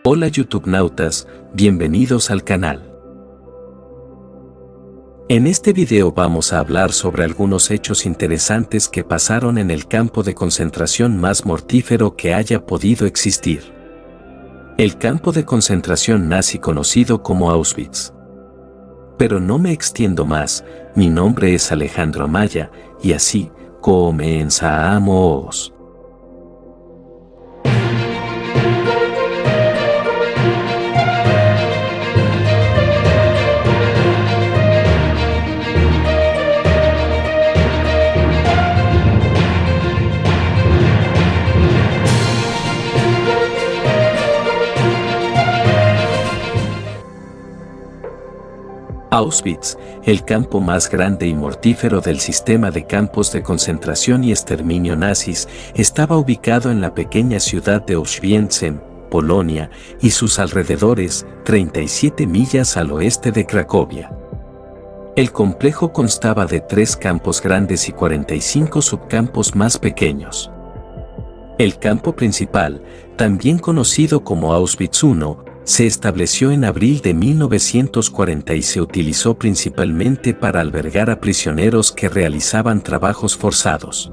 Hola YouTube nautas, bienvenidos al canal. En este video vamos a hablar sobre algunos hechos interesantes que pasaron en el campo de concentración más mortífero que haya podido existir. El campo de concentración nazi conocido como Auschwitz. Pero no me extiendo más, mi nombre es Alejandro Amaya, y así comenzamos. Auschwitz, el campo más grande y mortífero del sistema de campos de concentración y exterminio nazis, estaba ubicado en la pequeña ciudad de Oświęcim, Polonia, y sus alrededores, 37 millas al oeste de Cracovia. El complejo constaba de 3 campos grandes y 45 subcampos más pequeños. El campo principal, también conocido como Auschwitz I, se estableció en abril de 1940 y se utilizó principalmente para albergar a prisioneros que realizaban trabajos forzados.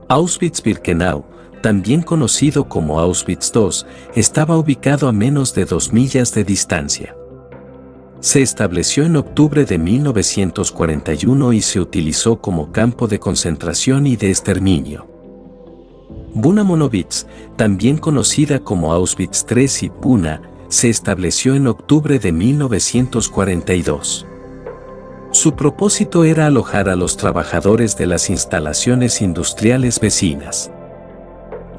Auschwitz-Birkenau, también conocido como Auschwitz II, estaba ubicado a menos de 2 millas de distancia. Se estableció en octubre de 1941 y se utilizó como campo de concentración y de exterminio. Buna Monowitz, también conocida como Auschwitz III y Buna, se estableció en octubre de 1942. Su propósito era alojar a los trabajadores de las instalaciones industriales vecinas.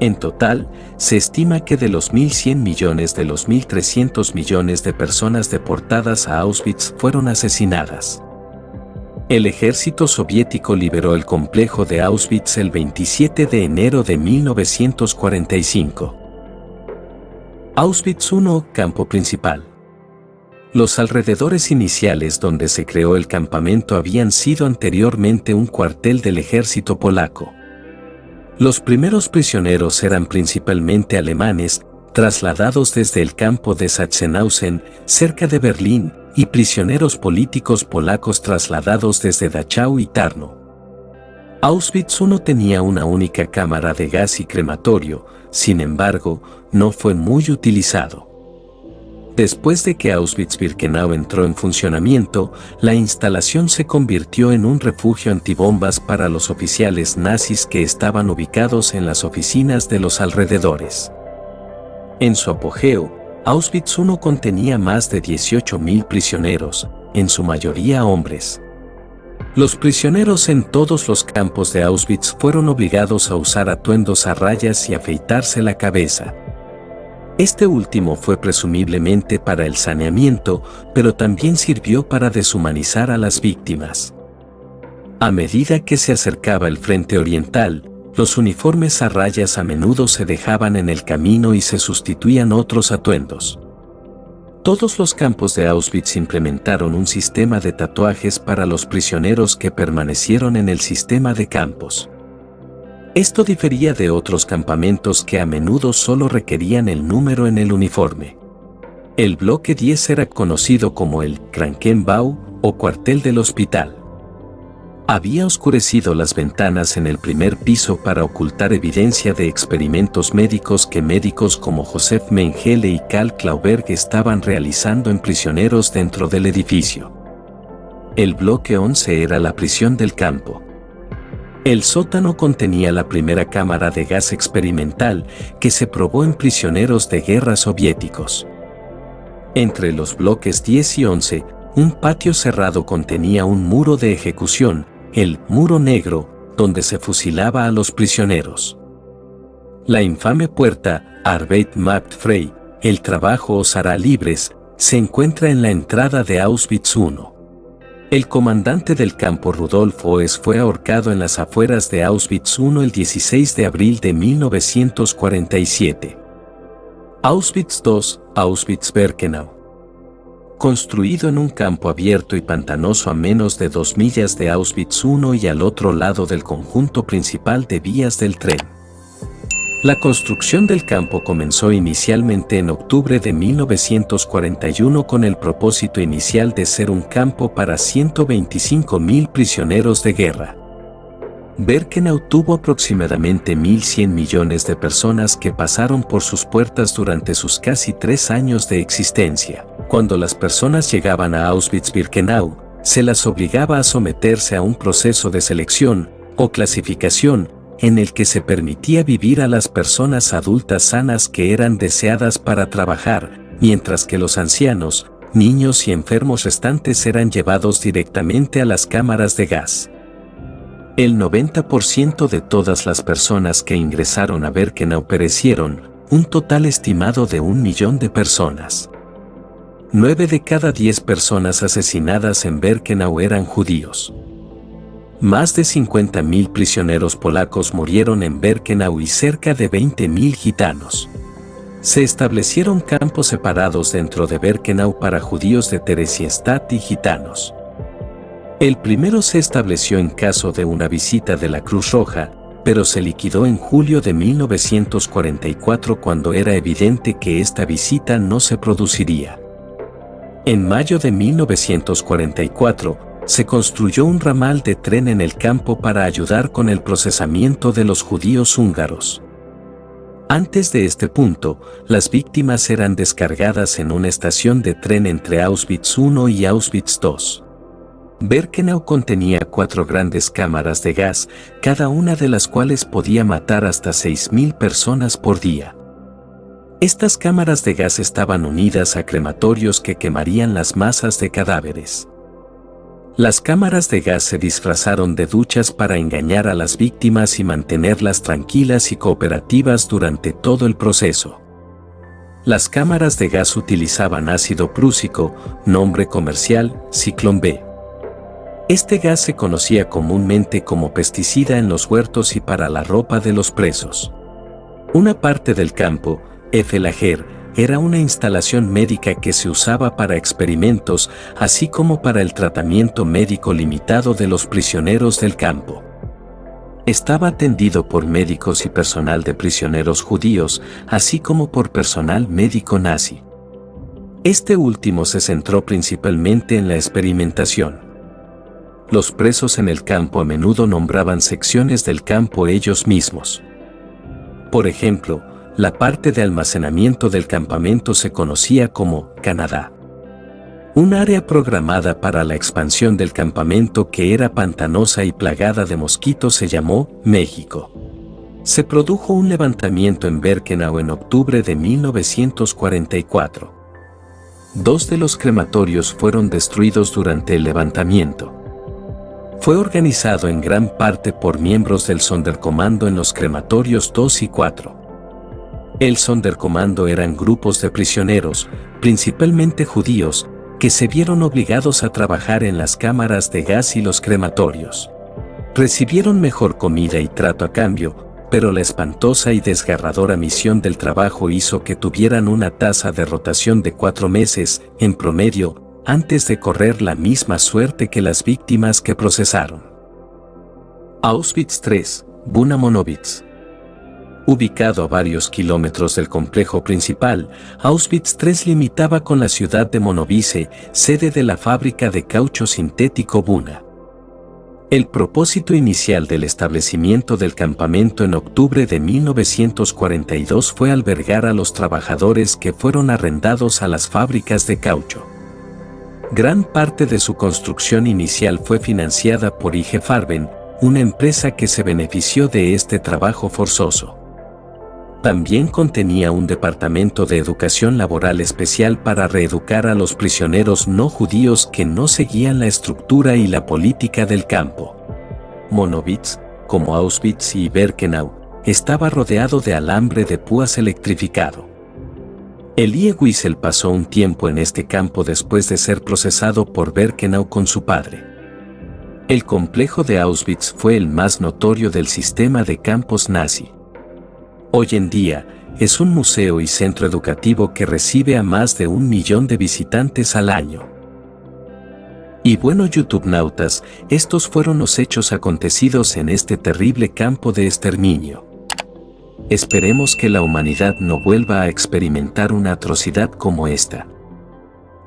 En total, se estima que de los 1.100 millones de los 1.300 millones de personas deportadas a Auschwitz fueron asesinadas. El ejército soviético liberó el complejo de Auschwitz el 27 de enero de 1945. Auschwitz I, campo principal. Los alrededores iniciales donde se creó el campamento habían sido anteriormente un cuartel del ejército polaco. Los primeros prisioneros eran principalmente alemanes, trasladados desde el campo de Sachsenhausen, cerca de Berlín, y prisioneros políticos polacos trasladados desde Dachau y Tarnow. Auschwitz I tenía una única cámara de gas y crematorio, sin embargo, no fue muy utilizado. Después de que Auschwitz-Birkenau entró en funcionamiento, la instalación se convirtió en un refugio antibombas para los oficiales nazis que estaban ubicados en las oficinas de los alrededores. En su apogeo, Auschwitz I contenía más de 18.000 prisioneros, en su mayoría hombres. Los prisioneros en todos los campos de Auschwitz fueron obligados a usar atuendos a rayas y afeitarse la cabeza. Este último fue presumiblemente para el saneamiento, pero también sirvió para deshumanizar a las víctimas. A medida que se acercaba el frente oriental, los uniformes a rayas a menudo se dejaban en el camino y se sustituían otros atuendos. Todos los campos de Auschwitz implementaron un sistema de tatuajes para los prisioneros que permanecieron en el sistema de campos. Esto difería de otros campamentos que a menudo solo requerían el número en el uniforme. El bloque 10 era conocido como el Krankenbau o cuartel del hospital. Había oscurecido las ventanas en el primer piso para ocultar evidencia de experimentos médicos que médicos como Josef Mengele y Karl Klauberg estaban realizando en prisioneros dentro del edificio. El bloque 11 era la prisión del campo. El sótano contenía la primera cámara de gas experimental que se probó en prisioneros de guerra soviéticos. Entre los bloques 10 y 11, un patio cerrado contenía un muro de ejecución, el Muro Negro, donde se fusilaba a los prisioneros. La infame puerta, Arbeit macht frei, el trabajo os hará libres, se encuentra en la entrada de Auschwitz I. El comandante del campo Rudolf Oes fue ahorcado en las afueras de Auschwitz I el 16 de abril de 1947. Auschwitz II, Auschwitz-Birkenau. Construido en un campo abierto y pantanoso a menos de 2 millas de Auschwitz I y al otro lado del conjunto principal de vías del tren. La construcción del campo comenzó inicialmente en octubre de 1941 con el propósito inicial de ser un campo para 125.000 prisioneros de guerra. Birkenau tuvo aproximadamente 1.100 millones de personas que pasaron por sus puertas durante sus casi 3 años de existencia. Cuando las personas llegaban a Auschwitz-Birkenau, se las obligaba a someterse a un proceso de selección o clasificación en el que se permitía vivir a las personas adultas sanas que eran deseadas para trabajar, mientras que los ancianos, niños y enfermos restantes eran llevados directamente a las cámaras de gas. El 90% de todas las personas que ingresaron a Birkenau perecieron, un total estimado de 1 millón de personas. 9 de cada 10 personas asesinadas en Birkenau eran judíos. Más de 50.000 prisioneros polacos murieron en Birkenau y cerca de 20.000 gitanos. Se establecieron campos separados dentro de Birkenau para judíos de Theresienstadt y gitanos. El primero se estableció en caso de una visita de la Cruz Roja, pero se liquidó en julio de 1944 cuando era evidente que esta visita no se produciría. En mayo de 1944, se construyó un ramal de tren en el campo para ayudar con el procesamiento de los judíos húngaros. Antes de este punto, las víctimas eran descargadas en una estación de tren entre Auschwitz I y Auschwitz II. Birkenau contenía 4 grandes cámaras de gas, cada una de las cuales podía matar hasta 6.000 personas por día. Estas cámaras de gas estaban unidas a crematorios que quemarían las masas de cadáveres. Las cámaras de gas se disfrazaron de duchas para engañar a las víctimas y mantenerlas tranquilas y cooperativas durante todo el proceso. Las cámaras de gas utilizaban ácido prúsico, nombre comercial, Zyklon B. Este gas se conocía comúnmente como pesticida en los huertos y para la ropa de los presos. Una parte del campo, F-Lager, era una instalación médica que se usaba para experimentos, así como para el tratamiento médico limitado de los prisioneros del campo. Estaba atendido por médicos y personal de prisioneros judíos, así como por personal médico nazi. Este último se centró principalmente en la experimentación. Los presos en el campo a menudo nombraban secciones del campo ellos mismos. Por ejemplo, la parte de almacenamiento del campamento se conocía como Canadá. Un área programada para la expansión del campamento que era pantanosa y plagada de mosquitos se llamó México. Se produjo un levantamiento en Birkenau en octubre de 1944. 2 de los crematorios fueron destruidos durante el levantamiento. Fue organizado en gran parte por miembros del Sonderkommando en los crematorios 2 y 4. El Sonderkommando eran grupos de prisioneros, principalmente judíos, que se vieron obligados a trabajar en las cámaras de gas y los crematorios. Recibieron mejor comida y trato a cambio, pero la espantosa y desgarradora misión del trabajo hizo que tuvieran una tasa de rotación de 4 meses, en promedio, antes de correr la misma suerte que las víctimas que procesaron. Auschwitz III, Buna Monowitz. Ubicado a varios kilómetros del complejo principal, Auschwitz III limitaba con la ciudad de Monowice, sede de la fábrica de caucho sintético Buna. El propósito inicial del establecimiento del campamento en octubre de 1942 fue albergar a los trabajadores que fueron arrendados a las fábricas de caucho. Gran parte de su construcción inicial fue financiada por IG Farben, una empresa que se benefició de este trabajo forzoso. También contenía un departamento de educación laboral especial para reeducar a los prisioneros no judíos que no seguían la estructura y la política del campo. Monowitz, como Auschwitz y Birkenau, estaba rodeado de alambre de púas electrificado. Elie Wiesel pasó un tiempo en este campo después de ser procesado por Birkenau con su padre. El complejo de Auschwitz fue el más notorio del sistema de campos nazi. Hoy en día, es un museo y centro educativo que recibe a más de 1 millón de visitantes al año. Y bueno, YouTubenautas, estos fueron los hechos acontecidos en este terrible campo de exterminio. Esperemos que la humanidad no vuelva a experimentar una atrocidad como esta.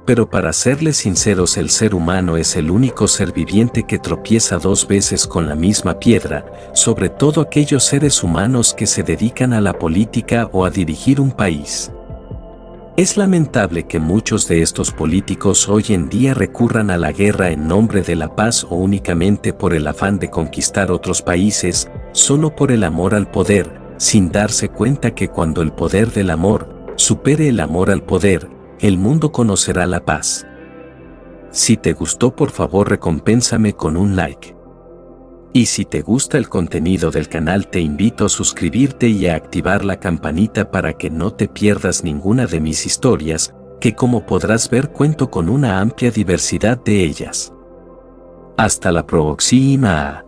Pero para serles sinceros, el ser humano es el único ser viviente que tropieza 2 veces con la misma piedra, sobre todo aquellos seres humanos que se dedican a la política o a dirigir un país. Es lamentable que muchos de estos políticos hoy en día recurran a la guerra en nombre de la paz o únicamente por el afán de conquistar otros países, solo por el amor al poder, sin darse cuenta que cuando el poder del amor supere el amor al poder, el mundo conocerá la paz. Si te gustó, por favor recompénsame con un like. Y si te gusta el contenido del canal, te invito a suscribirte y a activar la campanita para que no te pierdas ninguna de mis historias, que como podrás ver cuento con una amplia diversidad de ellas. Hasta la próxima.